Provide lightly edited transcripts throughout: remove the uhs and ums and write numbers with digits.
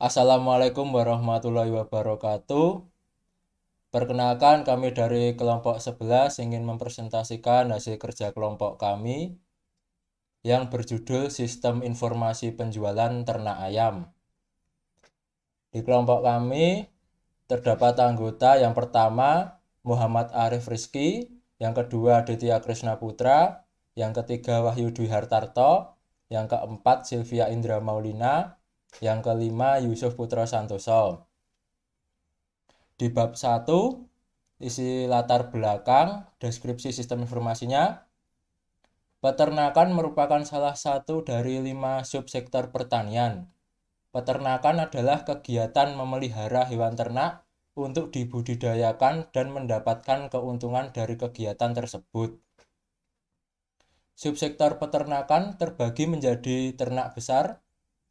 Assalamualaikum warahmatullahi wabarakatuh. Perkenalkan kami dari kelompok 11 ingin mempresentasikan hasil kerja kelompok kami yang berjudul Sistem Informasi Penjualan Ternak Ayam. Di kelompok kami terdapat anggota yang pertama Muhammad Arif Rizky, yang kedua Aditya Krisna Putra, yang ketiga Wahyu Dwi Hartarto, yang keempat Sylvia Indra Maulina, yang kelima Yusuf Putra Santoso. Di bab 1, isi latar belakang, deskripsi sistem informasinya. Peternakan merupakan salah satu dari 5 subsektor pertanian. Peternakan adalah kegiatan memelihara hewan ternak untuk dibudidayakan dan mendapatkan keuntungan dari kegiatan tersebut. Subsektor peternakan terbagi menjadi ternak besar,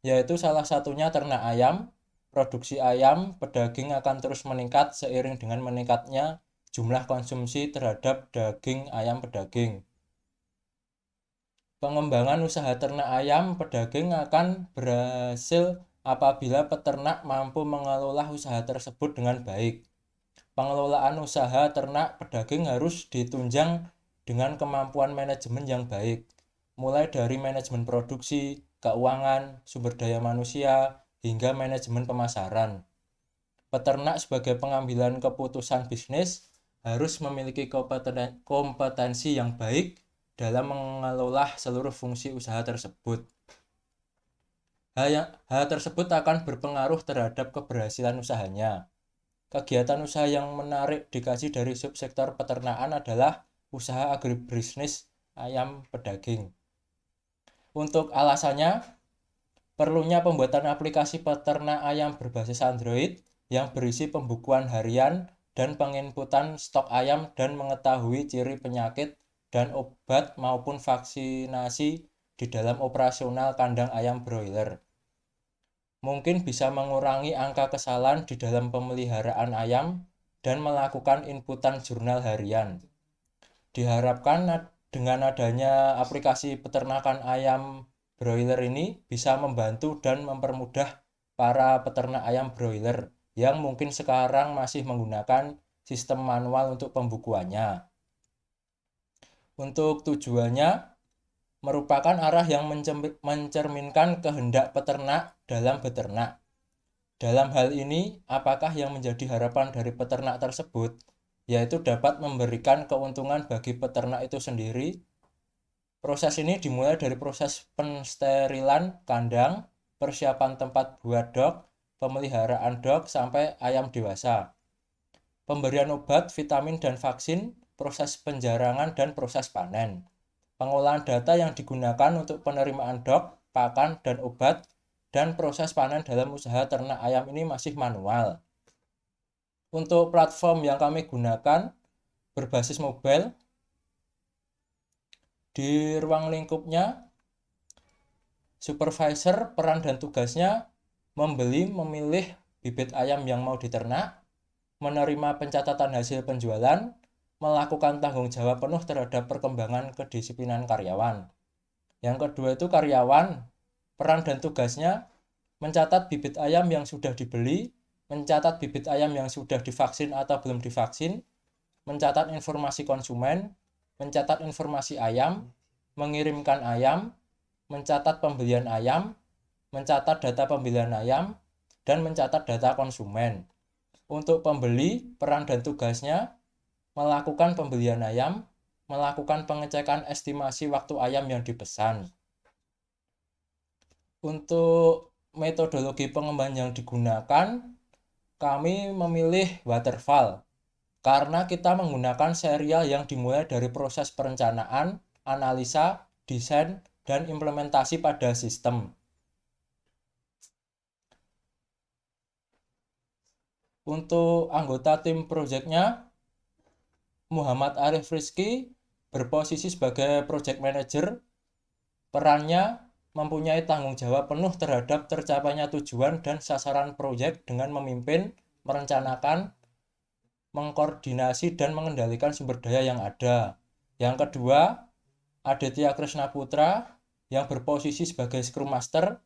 yaitu salah satunya ternak ayam. Produksi ayam pedaging akan terus meningkat seiring dengan meningkatnya jumlah konsumsi terhadap daging ayam pedaging. Pengembangan usaha ternak ayam pedaging akan berhasil apabila peternak mampu mengelola usaha tersebut dengan baik. Pengelolaan usaha ternak pedaging harus ditunjang dengan kemampuan manajemen yang baik, mulai dari manajemen produksi, keuangan, sumber daya manusia, hingga manajemen pemasaran. Peternak sebagai pengambilan keputusan bisnis harus memiliki kompetensi yang baik dalam mengelola seluruh fungsi usaha tersebut. Hal tersebut akan berpengaruh terhadap keberhasilan usahanya. Kegiatan usaha yang menarik dikaji dari subsektor peternakan adalah usaha agribisnis ayam pedaging. Untuk alasannya, perlunya pembuatan aplikasi peternak ayam berbasis Android yang berisi pembukuan harian dan penginputan stok ayam dan mengetahui ciri penyakit dan obat maupun vaksinasi di dalam operasional kandang ayam broiler. Mungkin bisa mengurangi angka kesalahan di dalam pemeliharaan ayam dan melakukan inputan jurnal harian. Diharapkan dengan adanya aplikasi peternakan ayam broiler ini bisa membantu dan mempermudah para peternak ayam broiler yang mungkin sekarang masih menggunakan sistem manual untuk pembukuannya. Untuk tujuannya merupakan arah yang mencerminkan kehendak peternak dalam beternak. Dalam hal ini, apakah yang menjadi harapan dari peternak tersebut, yaitu dapat memberikan keuntungan bagi peternak itu sendiri. Proses ini dimulai dari proses pensterilan kandang, persiapan tempat buat dok, pemeliharaan dok sampai ayam dewasa. Pemberian obat, vitamin, dan vaksin, proses penjarangan, dan proses panen. Pengolahan data yang digunakan untuk penerimaan dok, pakan, dan obat, dan proses panen dalam usaha ternak ayam ini masih manual. Untuk platform yang kami gunakan berbasis mobile, di ruang lingkupnya, supervisor peran dan tugasnya membeli, memilih bibit ayam yang mau diternak, menerima pencatatan hasil penjualan, melakukan tanggung jawab penuh terhadap perkembangan kedisiplinan karyawan. Yang kedua itu karyawan, peran dan tugasnya mencatat bibit ayam yang sudah dibeli, mencatat bibit ayam yang sudah divaksin atau belum divaksin, mencatat informasi konsumen, mencatat informasi ayam, mengirimkan ayam, mencatat pembelian ayam, mencatat data pembelian ayam, dan mencatat data konsumen. Untuk pembeli, peran dan tugasnya melakukan pembelian ayam, melakukan pengecekan estimasi waktu ayam yang dipesan. Untuk metodologi pengembangan yang digunakan, kami memilih waterfall karena kita menggunakan serial yang dimulai dari proses perencanaan, analisa, desain, dan implementasi pada sistem. Untuk anggota tim proyeknya, Muhammad Arif Rizky berposisi sebagai project manager. Perannya mempunyai tanggung jawab penuh terhadap tercapainya tujuan dan sasaran proyek dengan memimpin, merencanakan, mengkoordinasi, dan mengendalikan sumber daya yang ada. Yang kedua, Aditya Krisna Putra yang berposisi sebagai Scrum Master.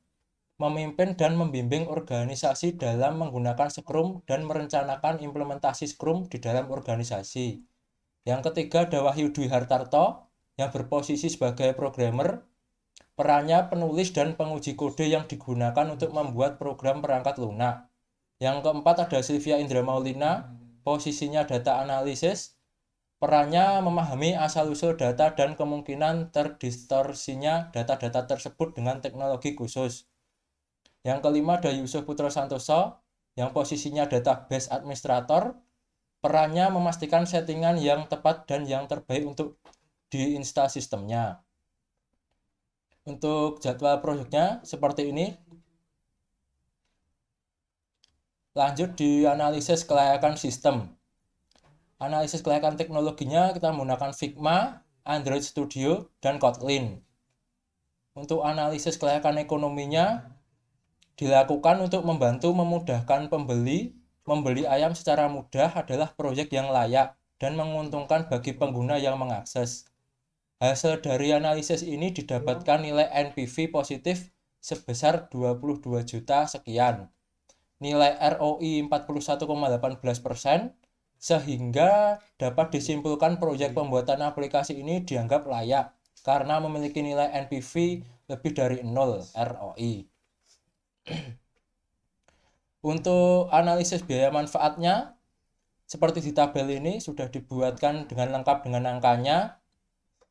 memimpin dan membimbing organisasi dalam menggunakan Scrum dan merencanakan implementasi Scrum di dalam organisasi. Yang ketiga ada Wahyu Dwi Hartarto yang berposisi sebagai programmer. Perannya penulis dan penguji kode yang digunakan untuk membuat program perangkat lunak. Yang keempat ada Sylvia Indra Maulina, posisinya data analisis. Perannya memahami asal-usul data dan kemungkinan terdistorsinya data-data tersebut dengan teknologi khusus. Yang kelima ada Yusuf Putra Santoso, yang posisinya database administrator. Perannya memastikan settingan yang tepat dan yang terbaik untuk diinstal sistemnya. Untuk jadwal proyeknya seperti ini. Lanjut di analisis kelayakan sistem. Analisis kelayakan teknologinya kita menggunakan Figma, Android Studio, dan Kotlin. Untuk analisis kelayakan ekonominya dilakukan untuk membantu memudahkan pembeli membeli ayam secara mudah adalah proyek yang layak dan menguntungkan bagi pengguna yang mengakses. Hasil dari analisis ini didapatkan nilai NPV positif sebesar 22 juta sekian. Nilai ROI 41,18%, sehingga dapat disimpulkan proyek pembuatan aplikasi ini dianggap layak karena memiliki nilai NPV lebih dari 0 ROI. Untuk analisis biaya manfaatnya, seperti di tabel ini sudah dibuatkan dengan lengkap dengan angkanya.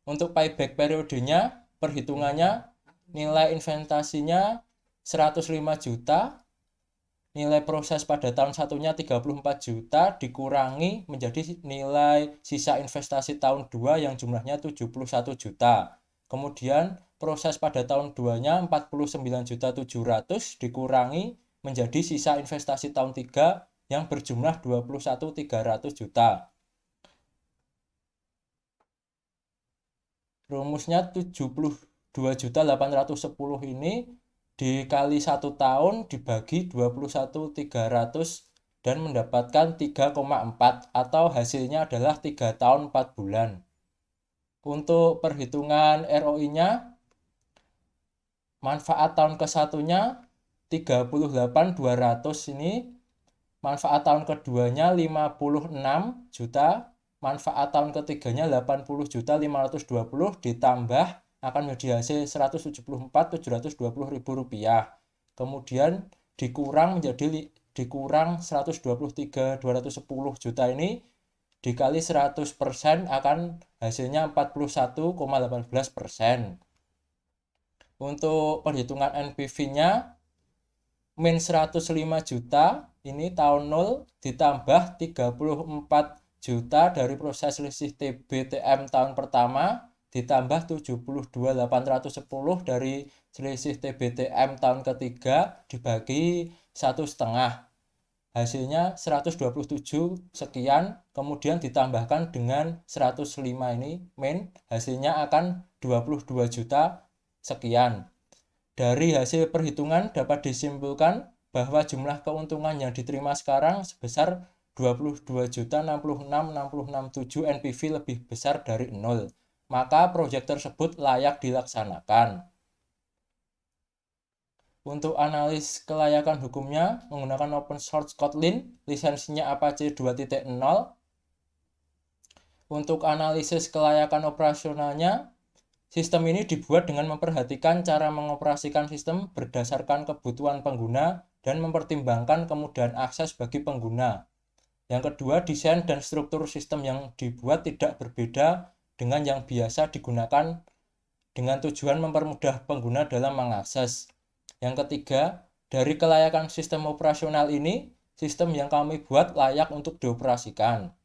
Untuk payback periodenya, perhitungannya, nilai investasinya 105 juta, nilai proses pada tahun satunya 34 juta dikurangi menjadi nilai sisa investasi tahun 2 yang jumlahnya 71 juta. Kemudian proses pada tahun 2-nya 49.700.000 dikurangi menjadi sisa investasi tahun 3 yang berjumlah 21.300 juta. Rumusnya 72.810 ini dikali 1 tahun dibagi 21.300 dan mendapatkan 3,4 atau hasilnya adalah 3 tahun 4 bulan. Untuk perhitungan ROI-nya, manfaat tahun ke-1-nya 38.200 ini, manfaat tahun keduanya 56 juta, manfaat tahun ketiganya 80.520 ditambah akan menjadi hasil 174.720.000 rupiah. Kemudian dikurang 123.210 juta ini dikali 100% akan hasilnya 41,18%. Untuk perhitungan NPV-nya min 105 juta ini tahun 0 ditambah 34 juta dari proses selisih TBTM tahun pertama ditambah 72.810 dari selisih TBTM tahun ketiga dibagi 1,5, hasilnya 127 sekian, kemudian ditambahkan dengan 105 ini min, hasilnya akan 22 juta sekian. Dari hasil perhitungan dapat disimpulkan bahwa jumlah keuntungan yang diterima sekarang sebesar 22.066.667 NPV lebih besar dari 0. Maka proyek tersebut layak dilaksanakan. Untuk analis kelayakan hukumnya menggunakan open source Kotlin, lisensinya Apache 2.0. Untuk analisis kelayakan operasionalnya, sistem ini dibuat dengan memperhatikan cara mengoperasikan sistem berdasarkan kebutuhan pengguna dan mempertimbangkan kemudahan akses bagi pengguna. Yang kedua, desain dan struktur sistem yang dibuat tidak berbeda dengan yang biasa digunakan dengan tujuan mempermudah pengguna dalam mengakses. Yang ketiga, dari kelayakan sistem operasional ini, sistem yang kami buat layak untuk dioperasikan.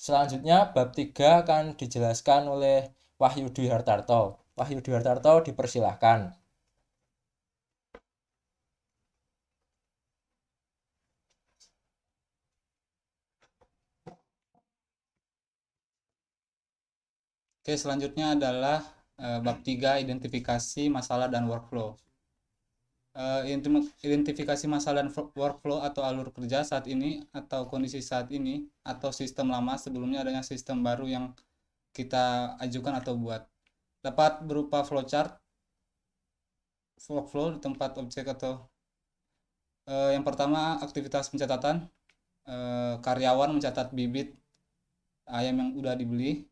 Selanjutnya, bab 3 akan dijelaskan oleh Wahyu Dwi Hartarto. Wahyu Dwi Hartarto, dipersilahkan. Oke, selanjutnya adalah bab 3, identifikasi masalah dan workflow. Identifikasi masalah dan workflow atau alur kerja saat ini atau kondisi saat ini atau sistem lama sebelumnya adanya sistem baru yang kita ajukan atau buat. Dapat berupa flowchart workflow di tempat objek atau yang pertama aktivitas pencatatan. Karyawan mencatat bibit ayam yang sudah dibeli.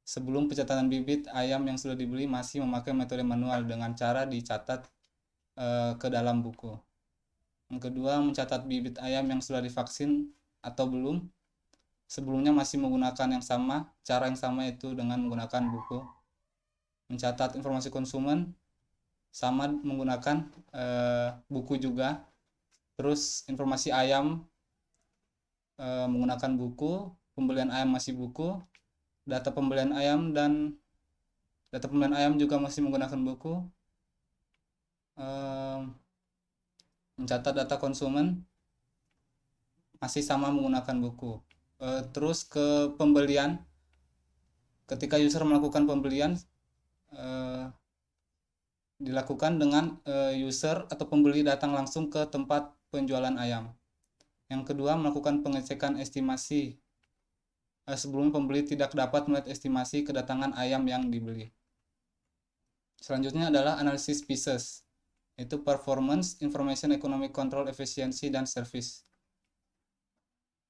Sebelum pencatatan bibit ayam yang sudah dibeli masih memakai metode manual dengan cara dicatat ke dalam buku. Yang kedua, mencatat bibit ayam yang sudah divaksin atau belum. Sebelumnya masih menggunakan yang sama, cara yang sama itu dengan menggunakan buku. Mencatat informasi konsumen sama menggunakan buku juga. Terus informasi ayam menggunakan buku, pembelian ayam masih buku, data pembelian ayam juga masih menggunakan buku. Mencatat data konsumen masih sama menggunakan buku. Terus ke pembelian, ketika user melakukan pembelian dilakukan dengan user atau pembeli datang langsung ke tempat penjualan ayam. Yang kedua, melakukan pengecekan estimasi sebelum pembeli tidak dapat melihat estimasi kedatangan ayam yang dibeli. Selanjutnya adalah analisis pieces, yaitu performance, information, economic control, efisiensi, dan service.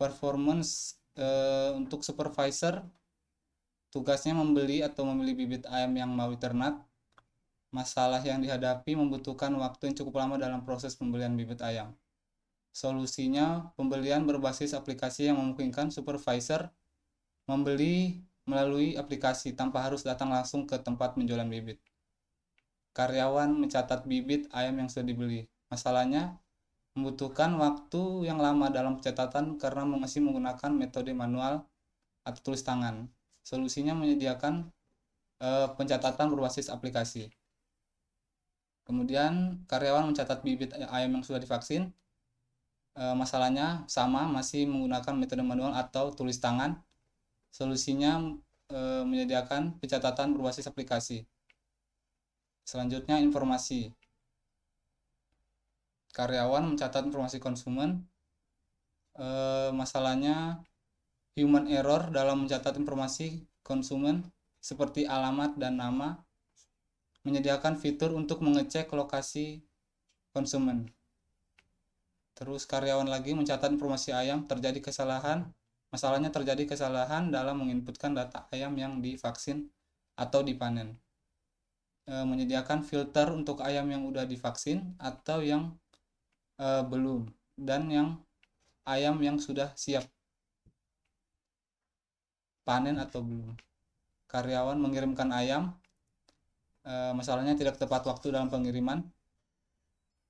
Performance untuk supervisor, tugasnya membeli atau memilih bibit ayam yang mau diternak. Masalah yang dihadapi membutuhkan waktu yang cukup lama dalam proses pembelian bibit ayam. Solusinya, pembelian berbasis aplikasi yang memungkinkan supervisor membeli melalui aplikasi tanpa harus datang langsung ke tempat penjualan bibit. Karyawan mencatat bibit ayam yang sudah dibeli. Masalahnya, membutuhkan waktu yang lama dalam pencatatan karena masih menggunakan metode manual atau tulis tangan. Solusinya menyediakan pencatatan berbasis aplikasi. Kemudian karyawan mencatat bibit ayam yang sudah divaksin. Masalahnya sama, masih menggunakan metode manual atau tulis tangan. Solusinya menyediakan pencatatan berbasis aplikasi. Selanjutnya informasi. Karyawan mencatat informasi konsumen. Masalahnya human error dalam mencatat informasi konsumen seperti alamat dan nama. Menyediakan fitur untuk mengecek lokasi konsumen. Terus karyawan lagi mencatat informasi ayam, terjadi kesalahan. Masalahnya terjadi kesalahan dalam menginputkan data ayam yang divaksin atau dipanen. Menyediakan filter untuk ayam yang udah divaksin atau yang belum, dan yang ayam yang sudah siap panen atau belum. Karyawan mengirimkan ayam, masalahnya tidak tepat waktu dalam pengiriman.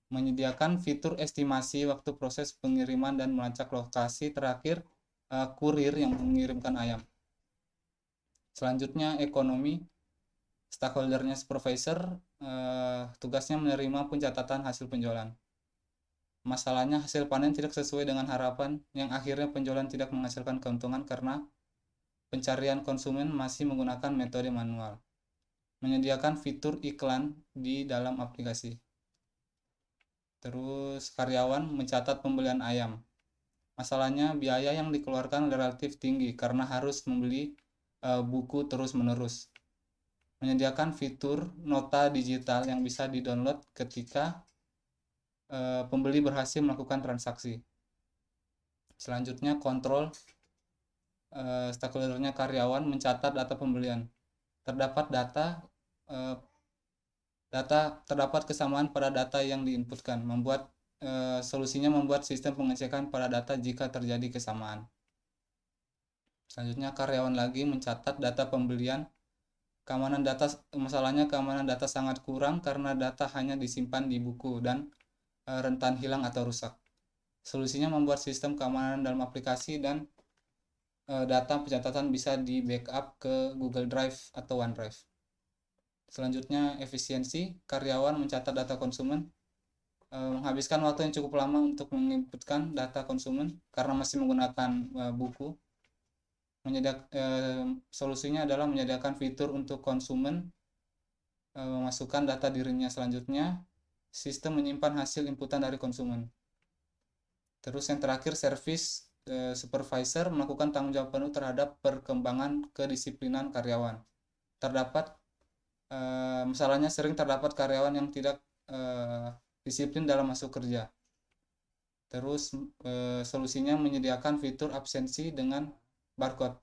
Menyediakan fitur estimasi waktu proses pengiriman dan melacak lokasi terakhir kurir yang mengirimkan ayam. Selanjutnya ekonomi. Stakeholdernya supervisor, tugasnya menerima pencatatan hasil penjualan. Masalahnya hasil panen tidak sesuai dengan harapan, yang akhirnya penjualan tidak menghasilkan keuntungan karena pencarian konsumen masih menggunakan metode manual. Menyediakan fitur iklan di dalam aplikasi. Terus karyawan mencatat pembelian ayam. Masalahnya biaya yang dikeluarkan relatif tinggi karena harus membeli buku terus-menerus. Menyediakan fitur nota digital yang bisa di-download ketika pembeli berhasil melakukan transaksi. Selanjutnya kontrol. Stakeholdernya karyawan mencatat data pembelian. Terdapat kesamaan pada data yang diinputkan. Solusinya membuat sistem pengecekan pada data jika terjadi kesamaan. Selanjutnya karyawan lagi mencatat data pembelian. Masalahnya keamanan data sangat kurang karena data hanya disimpan di buku dan rentan hilang atau rusak. Solusinya membuat sistem keamanan dalam aplikasi dan data pencatatan bisa di backup ke Google Drive atau OneDrive. Selanjutnya efisiensi. Karyawan mencatat data konsumen, menghabiskan waktu yang cukup lama untuk menginputkan data konsumen karena masih menggunakan buku. Solusinya adalah menyediakan fitur untuk konsumen memasukkan data dirinya. Selanjutnya sistem menyimpan hasil inputan dari konsumen. Terus yang terakhir service. Supervisor melakukan tanggung jawab penuh terhadap perkembangan kedisiplinan karyawan. Terdapat Masalahnya sering terdapat karyawan yang tidak disiplin dalam masuk kerja. Terus solusinya menyediakan fitur absensi dengan barcode.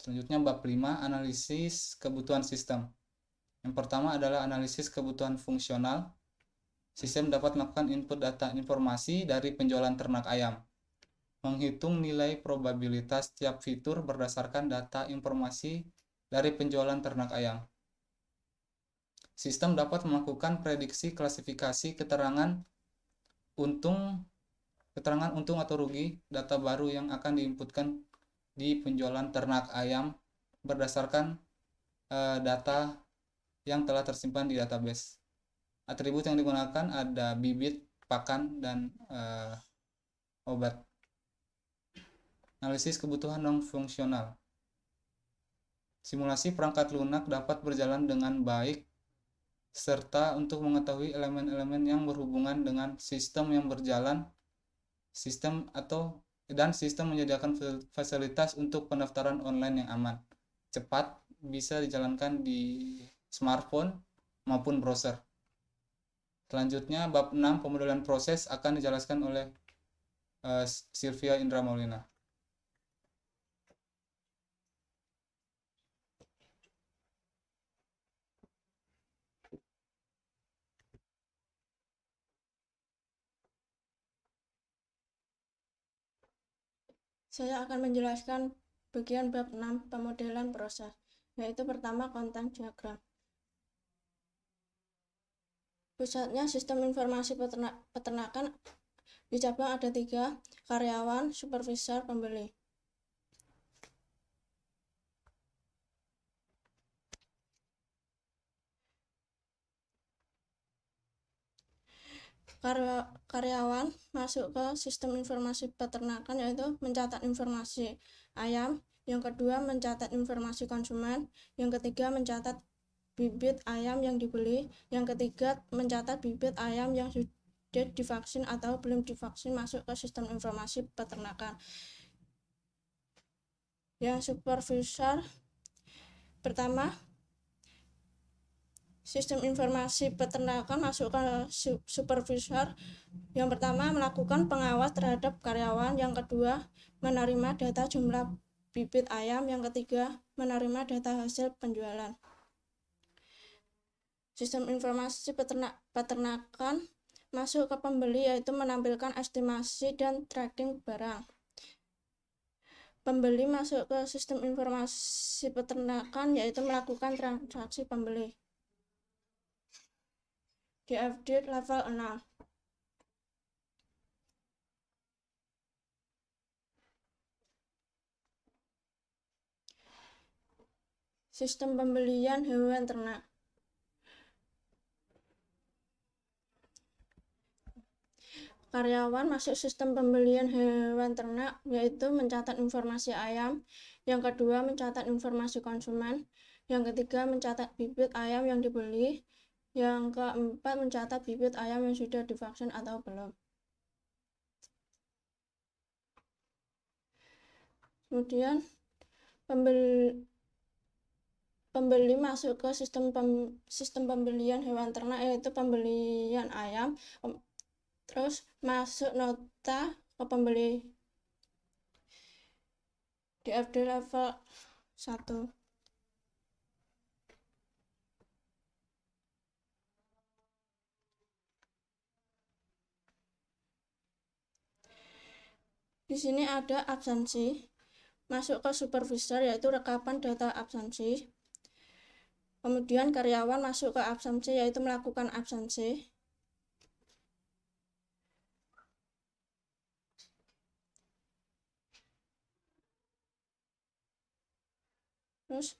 Selanjutnya bab 5, analisis kebutuhan sistem. Yang pertama adalah analisis kebutuhan fungsional. Sistem dapat melakukan input data informasi dari penjualan ternak ayam, menghitung nilai probabilitas tiap fitur berdasarkan data informasi dari penjualan ternak ayam. Sistem dapat melakukan prediksi klasifikasi keterangan untung atau rugi data baru yang akan diinputkan di penjualan ternak ayam berdasarkan data yang telah tersimpan di database. Atribut yang digunakan ada bibit, pakan, dan obat. Analisis kebutuhan non-fungsional. Simulasi perangkat lunak dapat berjalan dengan baik serta untuk mengetahui elemen-elemen yang berhubungan dengan sistem yang berjalan, dan sistem menyediakan fasilitas untuk pendaftaran online yang aman, cepat, bisa dijalankan di smartphone maupun browser. Selanjutnya bab 6, pemodelan proses, akan dijelaskan oleh Sylvia Indra Maulina. Saya akan menjelaskan bagian bab 6 pemodelan proses, yaitu pertama konten diagram. Pusatnya sistem informasi peternakan di cabang ada 3, karyawan, supervisor, pembeli. Karyawan masuk ke sistem informasi peternakan yaitu mencatat informasi ayam, yang kedua mencatat informasi konsumen, yang ketiga mencatat bibit ayam yang dibeli, yang ketiga mencatat bibit ayam yang sudah divaksin atau belum divaksin masuk ke sistem informasi peternakan. Yang supervisor pertama, sistem informasi peternakan masuk ke supervisor. Yang pertama melakukan pengawas terhadap karyawan, yang kedua menerima data jumlah bibit ayam, yang ketiga menerima data hasil penjualan. Sistem informasi peternakan masuk ke pembeli yaitu menampilkan estimasi dan tracking barang. Pembeli masuk ke sistem informasi peternakan yaitu melakukan transaksi pembeli. DFD level 6. Sistem pembelian hewan ternak. Karyawan masuk sistem pembelian hewan ternak yaitu mencatat informasi ayam, yang kedua mencatat informasi konsumen, yang ketiga mencatat bibit ayam yang dibeli, yang keempat mencatat bibit ayam yang sudah divaksin atau belum. Kemudian pembeli masuk ke sistem pembelian hewan ternak yaitu pembelian ayam, terus masuk nota ke pembeli. DFD level 1. Di sini ada absensi, masuk ke supervisor yaitu rekapan data absensi. Kemudian karyawan masuk ke absensi yaitu melakukan absensi. Terus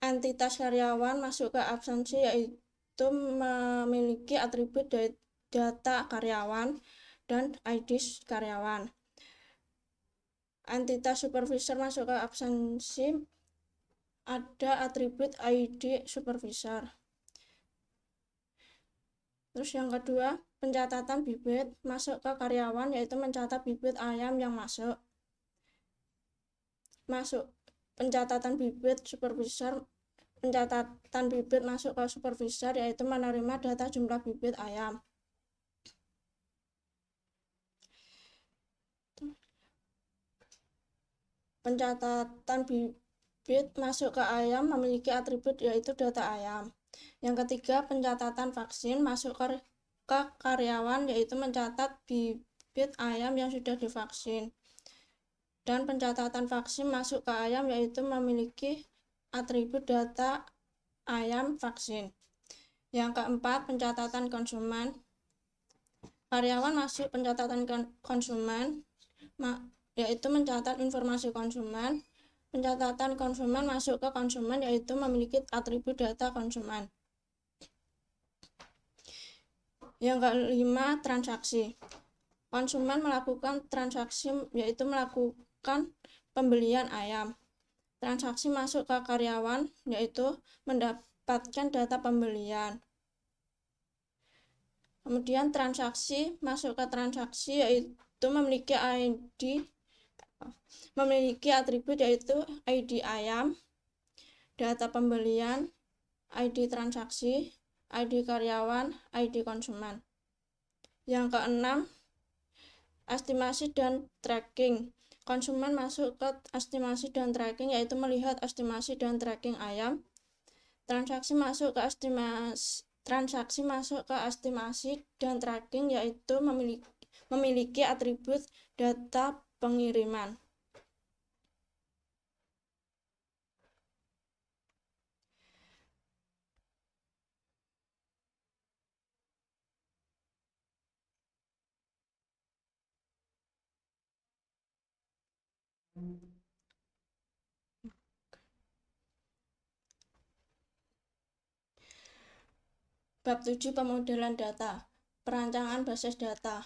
entitas karyawan masuk ke absensi yaitu memiliki atribut data karyawan dan ID karyawan. Entitas supervisor masuk ke absensi, ada atribut ID supervisor. Terus yang kedua, pencatatan bibit masuk ke karyawan yaitu mencatat bibit ayam yang masuk. Pencatatan bibit supervisor pencatatan bibit masuk ke supervisor, yaitu menerima data jumlah bibit ayam. Pencatatan bibit masuk ke ayam memiliki atribut yaitu data ayam. Yang ketiga, pencatatan vaksin masuk ke karyawan, yaitu mencatat bibit ayam yang sudah divaksin. Dan pencatatan vaksin masuk ke ayam yaitu memiliki atribut data ayam vaksin. Yang keempat, pencatatan konsumen. Karyawan masuk pencatatan konsumen, yaitu mencatat informasi konsumen. Pencatatan konsumen masuk ke konsumen, yaitu memiliki atribut data konsumen. Yang kelima, transaksi. Konsumen melakukan transaksi, yaitu melakukan pembelian ayam. Transaksi masuk ke karyawan, yaitu mendapatkan data pembelian. Kemudian transaksi masuk ke transaksi, yaitu memiliki atribut yaitu ID ayam, data pembelian, ID transaksi, ID karyawan, ID konsumen. Yang keenam, estimasi dan tracking. Konsumen masuk ke estimasi dan tracking, yaitu melihat estimasi dan tracking ayam. Transaksi masuk ke estimasi dan tracking, yaitu memiliki atribut data pengiriman. Bab 7, pemodelan data. Perancangan basis data.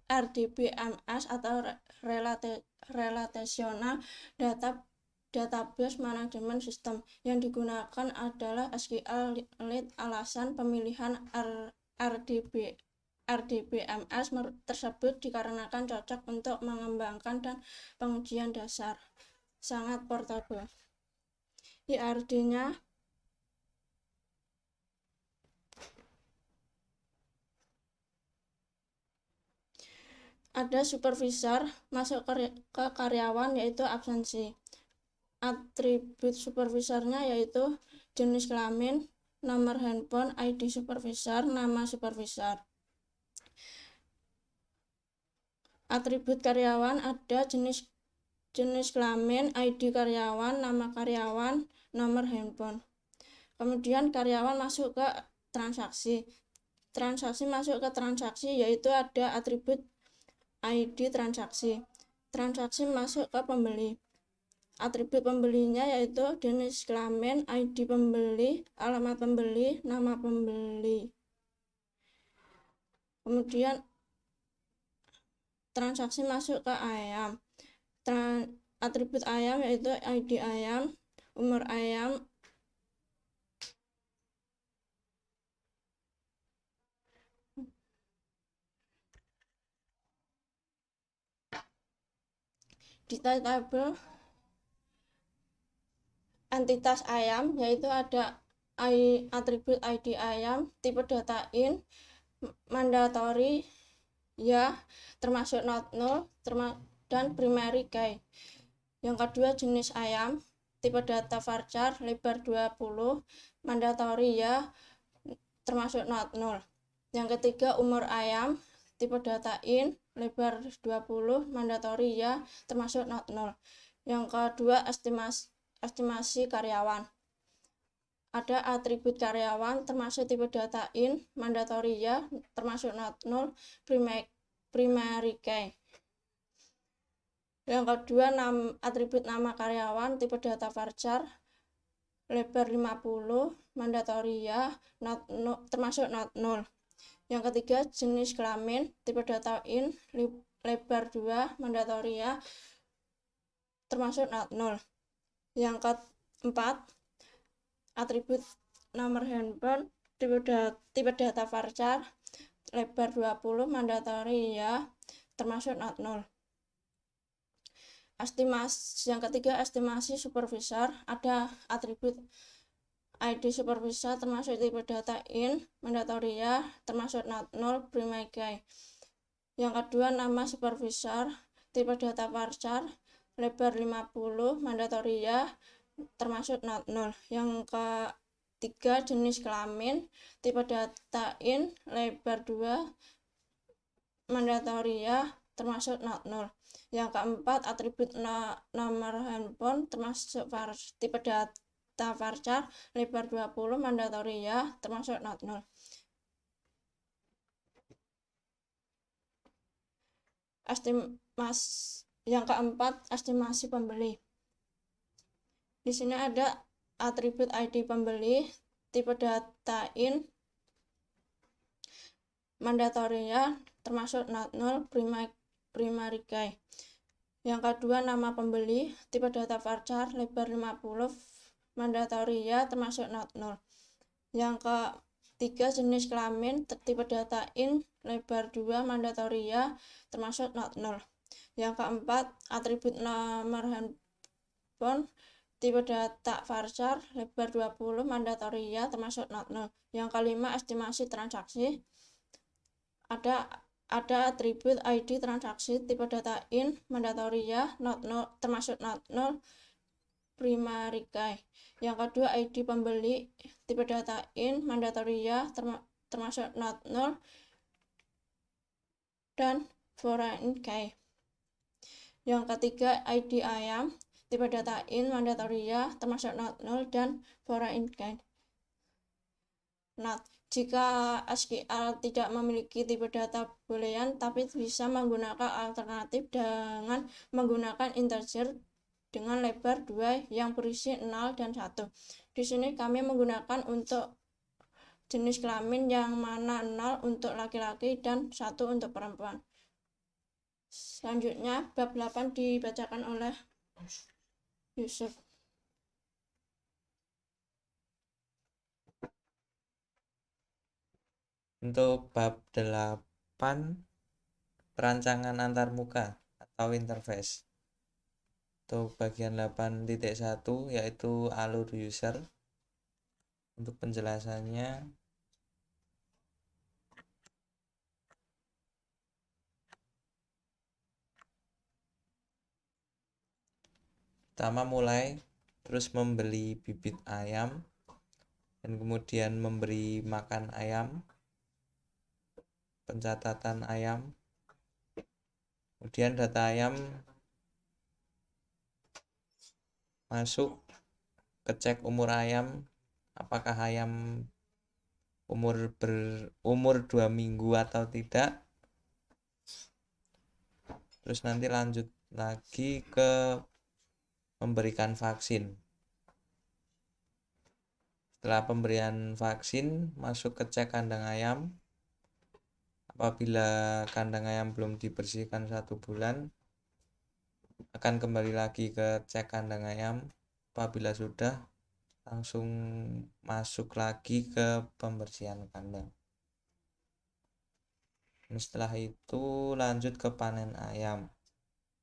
RDBMS atau Relational Database Management System yang digunakan adalah SQLite. Alasan pemilihan RDBMS tersebut dikarenakan cocok untuk mengembangkan dan pengujian dasar, sangat portable. IRD-nya ada supervisor masuk ke karyawan, yaitu absensi. Atribut supervisornya yaitu jenis kelamin, nomor handphone, ID supervisor, nama supervisor. Atribut karyawan ada jenis kelamin, ID karyawan, nama karyawan, nomor handphone. Kemudian karyawan masuk ke transaksi. Transaksi masuk ke transaksi, yaitu ada atribut ID transaksi. Transaksi masuk ke pembeli. Atribut pembelinya yaitu jenis kelamin, ID pembeli, alamat pembeli, nama pembeli. Kemudian transaksi masuk ke ayam. Atribut ayam yaitu ID ayam, umur ayam, data tabel entitas ayam, yaitu ada atribut ID ayam, tipe data in, mandatory ya, termasuk not null, dan primary key. Yang kedua, jenis ayam, tipe data varchar, lebar 20, mandatory ya, termasuk not null. Yang ketiga, umur ayam, tipe data in, lebar 20, mandatory ya, termasuk not null. Yang kedua, estimasi karyawan. Ada atribut karyawan termasuk tipe data in, mandatory ya, termasuk not null, primary key. Yang kedua, atribut nama karyawan, tipe data varchar, lebar 50, mandatory ya, termasuk not null. Yang ketiga, jenis kelamin, tipe data in, lebar 2, mandatory ya, termasuk not null. Yang keempat, atribut nomor handphone, tipe data varchar, lebar 20, mandatory ya, termasuk not null. Yang ketiga, estimasi supervisor. Ada atribut ID supervisor termasuk tipe data in, mandatoria, termasuk not null, primary. Yang kedua, nama supervisor, tipe data varchar, lebar 50, mandatoria, termasuk not null. Yang ketiga, jenis kelamin, tipe data in, lebar 2, mandatoria, termasuk not null. Yang keempat, atribut nomor handphone termasuk tipe data varchar, lebar 20, mandatoria, termasuk not null. Yang keempat, estimasi pembeli. Di sini ada atribut ID pembeli, tipe data in, mandatoria, termasuk not null, primary key. Yang kedua, nama pembeli, tipe data varchar, lebar 50, mandatoria, termasuk not null. Yang ketiga, jenis kelamin, tipe data in, lebar 2, mandatoria, termasuk not null. Yang keempat, atribut nomor handphone, tipe data varchar, lebar 20, mandatoria, termasuk not null. Yang kelima, estimasi transaksi. Ada atribut ID transaksi, tipe data in, mandatoria, not null, termasuk not null, primary key. Yang kedua, ID pembeli, tipe data in, mandatoria, termasuk not null, dan foreign key. Yang ketiga, ID ayam, tipe data in, mandatoria, termasuk not null, dan foreign key. Not. Jika SQL tidak memiliki tipe data boolean, tapi bisa menggunakan alternatif dengan menggunakan integer dengan lebar 2 yang berisi 0 dan 1. Di sini kami menggunakan untuk jenis kelamin yang mana 0 untuk laki-laki dan 1 untuk perempuan. Selanjutnya, bab 8 dibacakan oleh Yusuf. Untuk bab 8, perancangan antarmuka atau interface. Untuk bagian 8.1 yaitu alur user. Untuk penjelasannya, pertama mulai terus membeli bibit ayam dan kemudian memberi makan ayam, pencatatan ayam, kemudian data ayam masuk, kecek umur ayam, apakah ayam umur 2 minggu atau tidak. Terus nanti lanjut lagi ke memberikan vaksin. Setelah pemberian vaksin, masuk ke cek kandang ayam. Apabila kandang ayam belum dibersihkan 1 bulan, akan kembali lagi ke cek kandang ayam. Apabila sudah, langsung masuk lagi ke pembersihan kandang. Setelah itu lanjut ke panen ayam.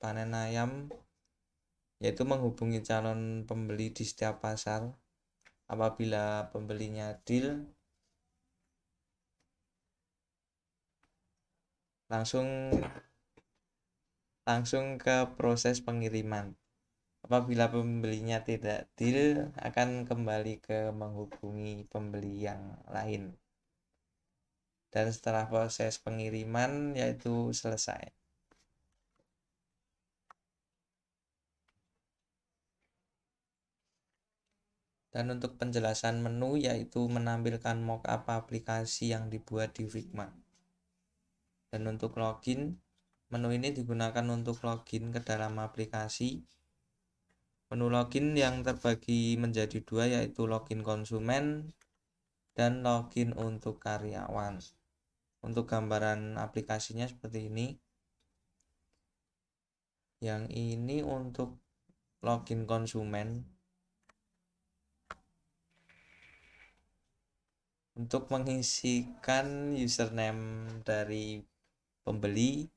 Panen ayam yaitu menghubungi calon pembeli di setiap pasar. Apabila pembelinya deal, langsung ke proses pengiriman. Apabila pembelinya tidak deal, akan kembali ke menghubungi pembeli yang lain. Dan setelah proses pengiriman yaitu selesai. Dan untuk penjelasan menu yaitu menampilkan mockup aplikasi yang dibuat di Figma. Dan untuk login, menu ini digunakan untuk login ke dalam aplikasi. Menu login yang terbagi menjadi 2 yaitu login konsumen dan login untuk karyawan. Untuk gambaran aplikasinya seperti ini. Yang ini untuk login konsumen. Untuk mengisikan username dari pembeli,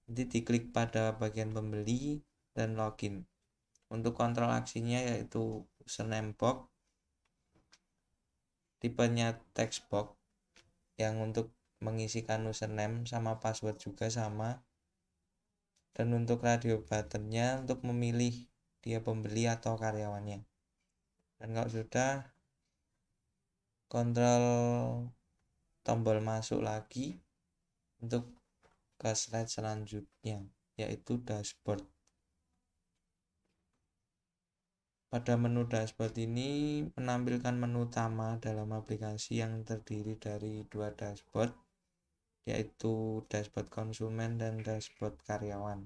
nanti diklik pada bagian pembeli, dan login. Untuk kontrol aksinya yaitu username box, tipenya text box yang untuk mengisikan username sama password juga sama, dan untuk radio buttonnya untuk memilih dia pembeli atau karyawannya. Dan kalau sudah, kontrol tombol masuk lagi untuk ke slide selanjutnya yaitu dashboard. Pada menu dashboard ini menampilkan menu utama dalam aplikasi yang terdiri dari dua dashboard, yaitu dashboard konsumen dan dashboard karyawan.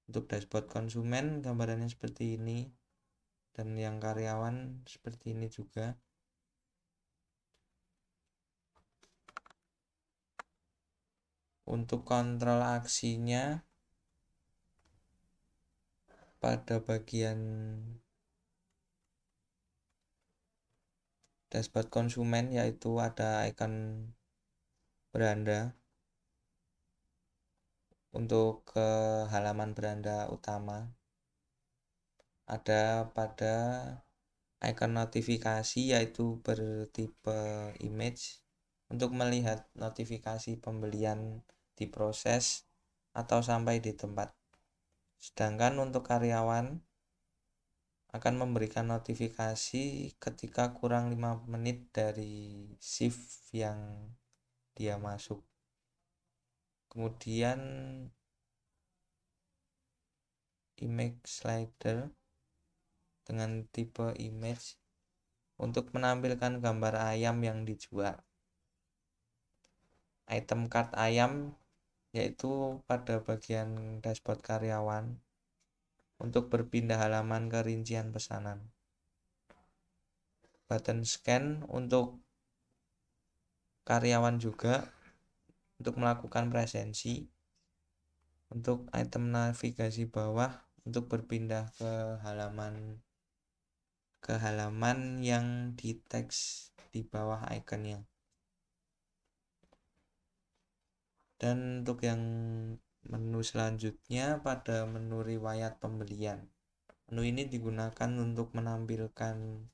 Untuk dashboard konsumen gambarannya seperti ini, dan yang karyawan seperti ini juga. Untuk kontrol aksinya pada bagian dashboard konsumen yaitu ada icon beranda untuk ke halaman beranda utama. Ada pada icon notifikasi yaitu bertipe image untuk melihat notifikasi pembelian diproses atau sampai di tempat. Sedangkan untuk karyawan akan memberikan notifikasi ketika kurang 5 menit dari shift yang dia masuk. Kemudian image slider dengan tipe image untuk menampilkan gambar ayam yang dijual. Item card ayam yaitu pada bagian dashboard karyawan untuk berpindah halaman ke rincian pesanan. Button scan untuk karyawan juga untuk melakukan presensi. Untuk item navigasi bawah untuk berpindah ke halaman yang di teks di bawah ikonnya. Dan untuk yang menu selanjutnya pada menu riwayat pembelian. Menu ini digunakan untuk menampilkan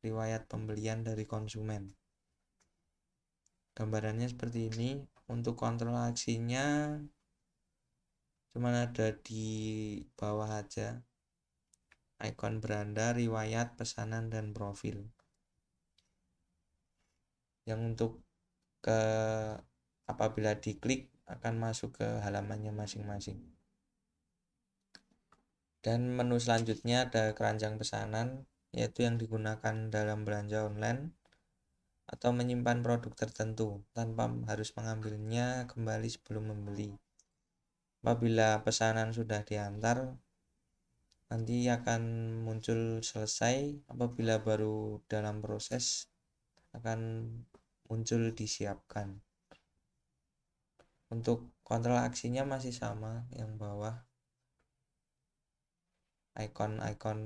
riwayat pembelian dari konsumen. Gambarannya seperti ini. Untuk kontrol aksinya cuma ada di bawah aja. Ikon beranda, riwayat, pesanan, dan profil. Yang untuk apabila diklik akan masuk ke halamannya masing-masing. Dan menu selanjutnya ada keranjang pesanan, yaitu yang digunakan dalam belanja online atau menyimpan produk tertentu tanpa harus mengambilnya kembali sebelum membeli. Apabila pesanan sudah diantar, nanti akan muncul selesai. Apabila baru dalam proses, akan muncul disiapkan. Untuk kontrol aksinya masih sama, yang bawah ikon-ikon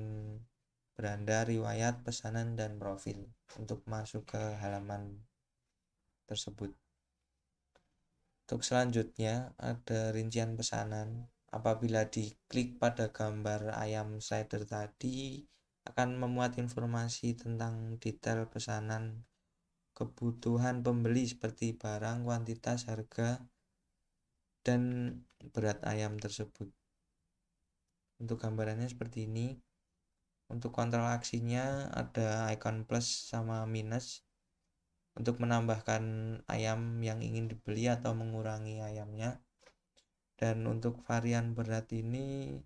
beranda, riwayat, pesanan, dan profil untuk masuk ke halaman tersebut. Untuk selanjutnya ada rincian pesanan. Apabila diklik pada gambar ayam slider tadi, akan memuat informasi tentang detail pesanan, kebutuhan pembeli seperti barang, kuantitas, harga, dan berat ayam tersebut. Untuk gambarannya seperti ini. Untuk kontrol aksinya ada icon plus sama minus untuk menambahkan ayam yang ingin dibeli atau mengurangi ayamnya. Dan untuk varian berat ini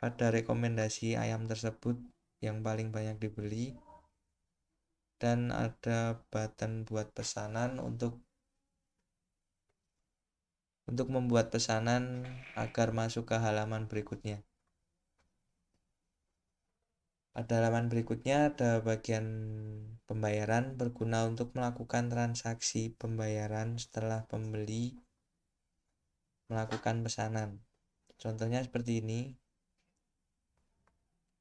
pada rekomendasi ayam tersebut yang paling banyak dibeli. Dan ada button buat pesanan untuk membuat pesanan agar masuk ke halaman berikutnya. Pada halaman berikutnya ada bagian pembayaran, berguna untuk melakukan transaksi pembayaran setelah pembeli melakukan pesanan. Contohnya seperti ini.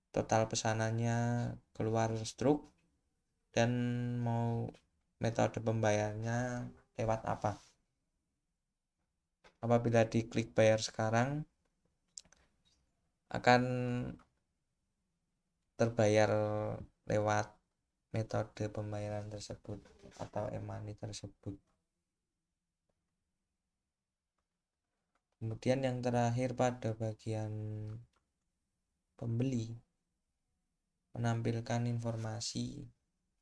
Total pesanannya keluar struk dan mau metode pembayarannya lewat apa. apabila diklik bayar sekarang akan terbayar lewat metode pembayaran tersebut atau e-money tersebut. Kemudian yang terakhir pada bagian pembeli, menampilkan informasi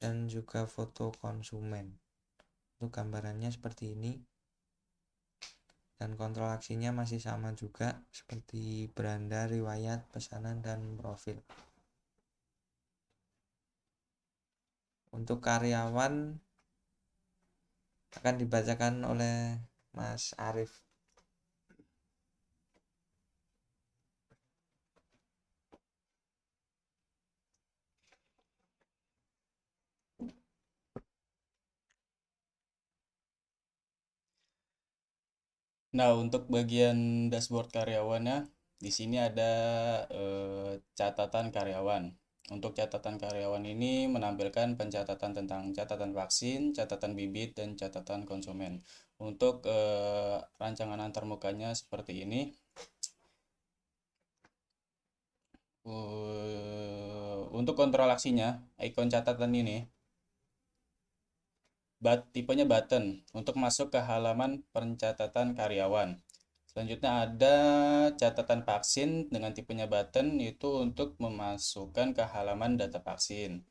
dan juga foto konsumen. Itu gambarannya seperti ini. Dan kontrol aksinya masih sama juga seperti beranda, riwayat, pesanan, dan profil. Untuk karyawan akan dibacakan oleh Mas Arif. Nah, untuk bagian dashboard karyawannya, di sini ada catatan karyawan. Untuk catatan karyawan ini menampilkan pencatatan tentang catatan vaksin, catatan bibit, dan catatan konsumen. Untuk rancangan antarmukanya seperti ini. Untuk kontrol aksinya, ikon catatan ini tipenya button untuk masuk ke halaman pencatatan karyawan. Selanjutnya ada catatan vaksin dengan tipenya button, itu untuk memasukkan ke halaman data vaksin.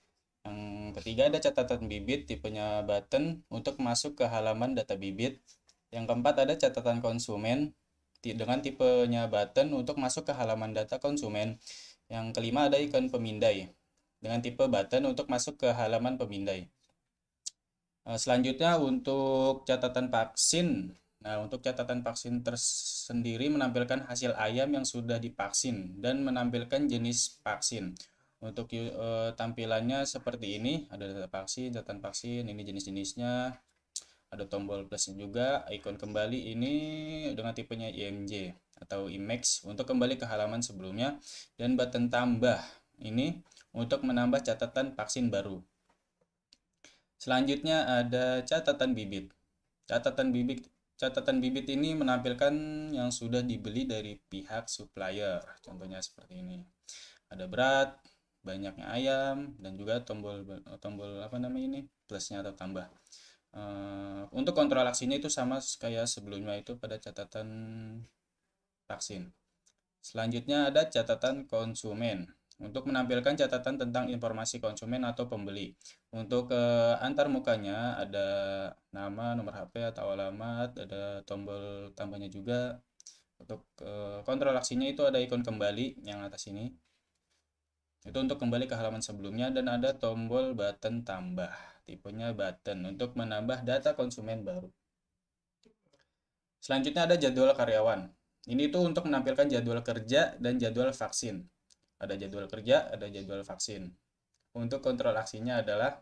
Yang ketiga ada catatan bibit, tipenya button untuk masuk ke halaman data bibit. Yang keempat ada catatan konsumen dengan tipenya button untuk masuk ke halaman data konsumen. Yang kelima ada ikon pemindai dengan tipe button untuk masuk ke halaman pemindai. Selanjutnya untuk catatan vaksin. Nah, untuk catatan vaksin tersendiri menampilkan hasil ayam yang sudah divaksin dan menampilkan jenis vaksin. Untuk tampilannya seperti ini, ada data vaksin, catatan vaksin, ini jenis-jenisnya. Ada tombol plusnya juga, ikon kembali ini dengan tipenya IMG atau IMAX untuk kembali ke halaman sebelumnya, dan button tambah ini untuk menambah catatan vaksin baru. Selanjutnya ada catatan bibit. Catatan bibit ini menampilkan yang sudah dibeli dari pihak supplier. Contohnya seperti ini. Ada berat, banyaknya ayam, dan juga tombol apa namanya ini? Plusnya atau tambah. Untuk kontrol aksinya itu sama kayak sebelumnya itu pada catatan vaksin. Selanjutnya ada catatan konsumen untuk menampilkan catatan tentang informasi konsumen atau pembeli. Untuk antar mukanya ada nama, nomor HP atau alamat, ada tombol tambahnya juga. Untuk kontrol aksinya itu ada ikon kembali yang atas ini. Itu untuk kembali ke halaman sebelumnya, dan ada tombol button tambah, tipenya button untuk menambah data konsumen baru. Selanjutnya ada jadwal karyawan. Ini tuh untuk menampilkan jadwal kerja dan jadwal vaksin. Ada jadwal kerja, ada jadwal vaksin. Untuk kontrol aksinya adalah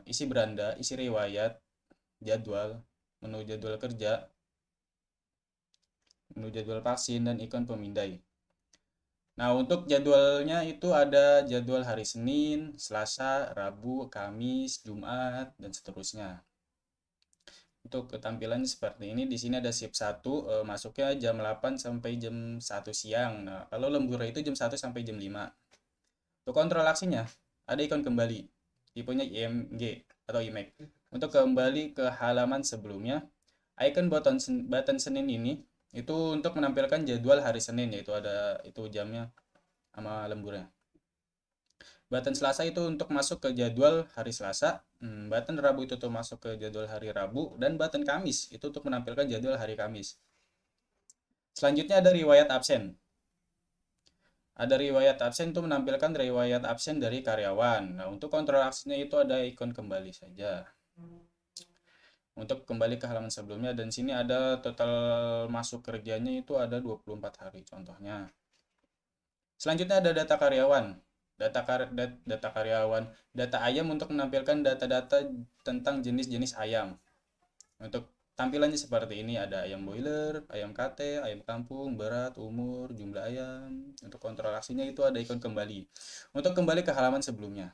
isi beranda, isi riwayat, jadwal, menu jadwal kerja, menu jadwal vaksin, dan ikon pemindai. Nah, untuk jadwalnya itu ada jadwal hari Senin, Selasa, Rabu, Kamis, Jumat, dan seterusnya. Untuk ketampilannya seperti ini. Di sini ada shift 1, masuknya jam 8 sampai jam 1 siang. Nah, kalau lembur itu jam 1 sampai jam 5. Untuk kontrol aksinya ada ikon kembali, tipenya IMG atau IMAX. Untuk kembali ke halaman sebelumnya, icon button Senin ini itu untuk menampilkan jadwal hari Senin, yaitu ada itu jamnya sama lemburnya. Button Selasa itu untuk masuk ke jadwal hari Selasa. Button Rabu itu untuk masuk ke jadwal hari Rabu, dan button Kamis itu untuk menampilkan jadwal hari Kamis. Selanjutnya ada riwayat absen. Ada riwayat absen itu menampilkan riwayat absen dari karyawan. Nah, untuk kontrol aksinya itu ada ikon kembali saja. Untuk kembali ke halaman sebelumnya, dan sini ada total masuk kerjanya itu ada 24 hari contohnya. Selanjutnya ada data karyawan. Data karyawan, data ayam untuk menampilkan data-data tentang jenis-jenis ayam. Untuk tampilannya seperti ini, ada ayam boiler, ayam kate, ayam kampung, berat, umur, jumlah ayam. Untuk kontrol aksinya itu ada ikon kembali untuk kembali ke halaman sebelumnya.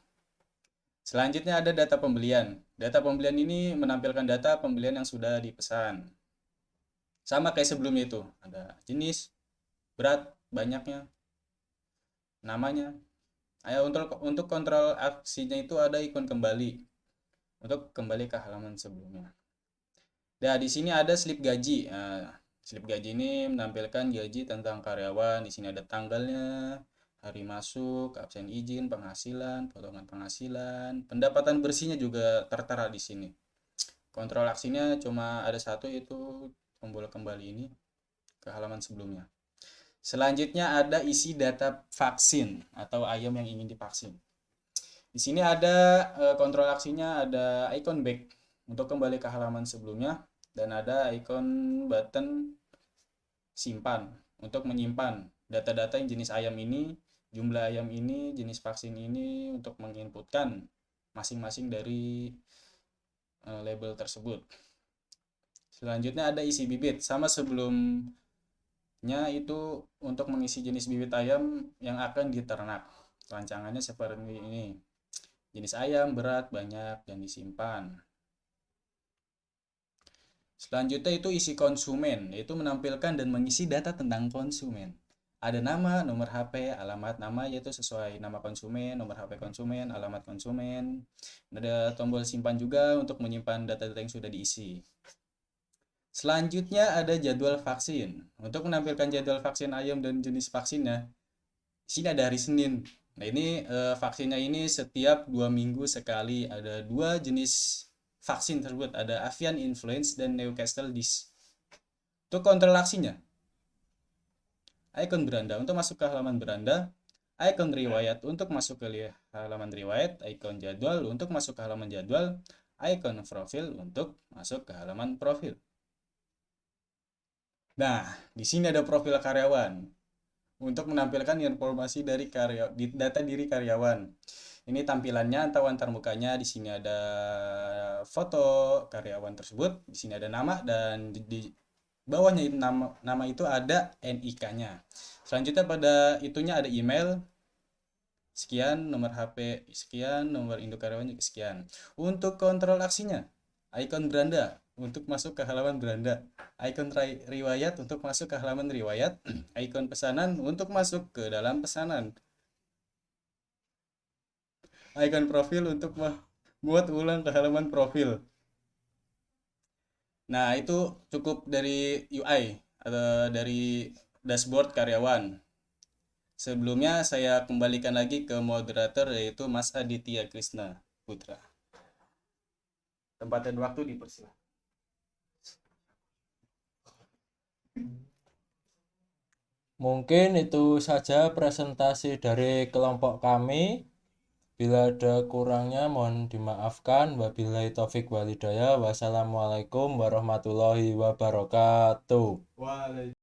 Selanjutnya ada data pembelian. Data pembelian ini menampilkan data pembelian yang sudah dipesan. Sama kayak sebelumnya itu, ada jenis, berat, banyaknya, namanya. Untuk kontrol aksinya itu ada ikon kembali untuk kembali ke halaman sebelumnya. Nah, di sini ada slip gaji. Nah, slip gaji ini menampilkan gaji tentang karyawan. Di sini ada tanggalnya, hari masuk, absen izin, penghasilan, potongan penghasilan, pendapatan bersihnya juga tertera di sini. Kontrol aksinya cuma ada satu, yaitu tombol kembali ini ke halaman sebelumnya. Selanjutnya ada isi data vaksin atau ayam yang ingin divaksin. Di sini ada kontrol aksinya, ada icon back untuk kembali ke halaman sebelumnya, dan ada icon button simpan untuk menyimpan data-data yang jenis ayam ini, jumlah ayam ini, jenis vaksin ini, untuk menginputkan masing-masing dari label tersebut. Selanjutnya ada isi bibit, sama sebelumnya itu untuk mengisi jenis bibit ayam yang akan diternak. Rancangannya seperti ini: jenis ayam, berat, banyak, dan disimpan. Selanjutnya itu isi konsumen, yaitu menampilkan dan mengisi data tentang konsumen. Ada nama, nomor HP, alamat. Nama yaitu sesuai nama konsumen, nomor HP konsumen, alamat konsumen. Ada tombol simpan juga untuk menyimpan data-data yang sudah diisi. Selanjutnya ada jadwal vaksin. Untuk menampilkan jadwal vaksin ayam dan jenis vaksinnya, di sini ada hari Senin. Nah, ini vaksinnya ini setiap 2 minggu sekali. Ada 2 jenis vaksin tersebut, ada avian influenza dan Newcastle disease. Untuk kontrol aksinya, icon beranda untuk masuk ke halaman beranda, icon riwayat untuk masuk ke halaman riwayat, icon jadwal untuk masuk ke halaman jadwal, icon profil untuk masuk ke halaman profil. Nah, di sini ada profil karyawan untuk menampilkan informasi dari data diri karyawan. Ini tampilannya atau antar mukanya. Di sini ada foto karyawan tersebut, di sini ada nama, dan di bawahnya nama itu ada NIK-nya. Selanjutnya pada itunya ada email sekian, nomor HP sekian, nomor induk karyawan sekian. Untuk kontrol aksinya, icon beranda untuk masuk ke halaman beranda, icon riwayat untuk masuk ke halaman riwayat, icon pesanan untuk masuk ke dalam pesanan, icon profil untuk buat ulang ke halaman profil. Nah, itu cukup dari UI atau dari dashboard karyawan. Sebelumnya saya kembalikan lagi ke moderator, yaitu Mas Aditya Krisna Putra. Tempat dan waktu dipersilakan. Mungkin itu saja presentasi dari kelompok kami. Bila ada kurangnya mohon dimaafkan. Wabillahi taufik walhidayah. Wassalamualaikum warahmatullahi wabarakatuh.